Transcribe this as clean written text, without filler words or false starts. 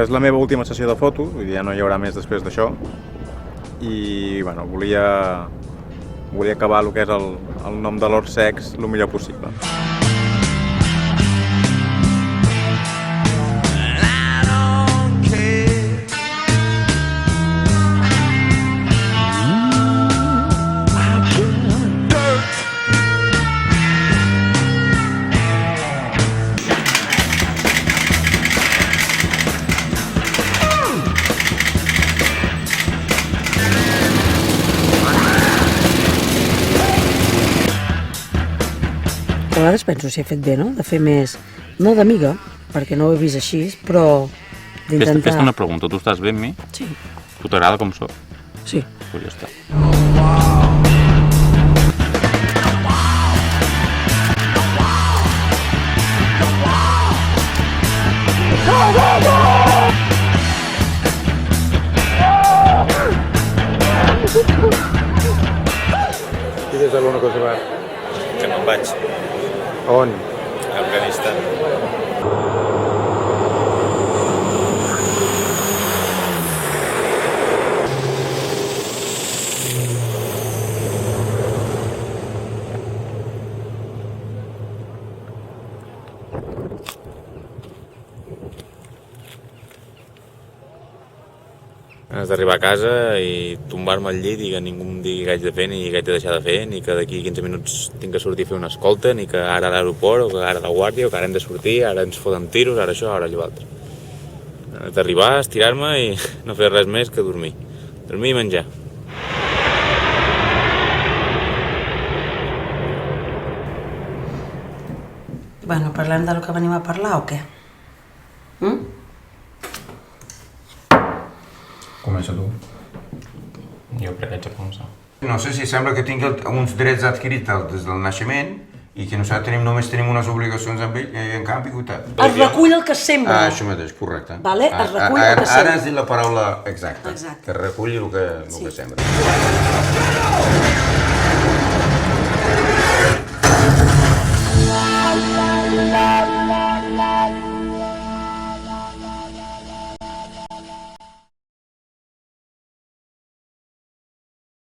és la meva última sessió de foto, vull dir, ja no hi haurà més després d'això. I bueno, volia acabar el que és el nom de Lord Sex el millor possible. A vegades penso si he fet bé, no? De fer més, no d'amiga, perquè no ho he vist així, però d'intentar... Fes-te una pregunta, tu estàs bé amb mi? Sí. Tu t'agrada com soc? Sí. Pues ja està. Digues alguna cosa, va. Que me'n vaig. On? A Afganistan. Ganes d'arribar a casa i tombar-me al llit i que ningú em digui què haig de fer ni què haig de deixar de fer, ni que d'aquí 15 minuts tinc que sortir a fer una escolta, ni que ara a l'aeroport, o que ara a la guàrdia, o que ara hem de sortir, ara ens foten tiros, ara això, ara allò altre. D'arribar, estirar-me i no fer res més que dormir. Dormir i menjar. Bueno, parlem del que venim a parlar o què? Comença tu. Jo crec que haig de començar. No sé si sembla que tinc uns drets adquirits des del naixement i que nosaltres només tenim unes obligacions amb ell, en canvi, Es recull el que es sembra. Això mateix, correcte. Vale? Es recull el que Ara sembra. has dit la paraula exacta, Exacte. que recull el que sembra.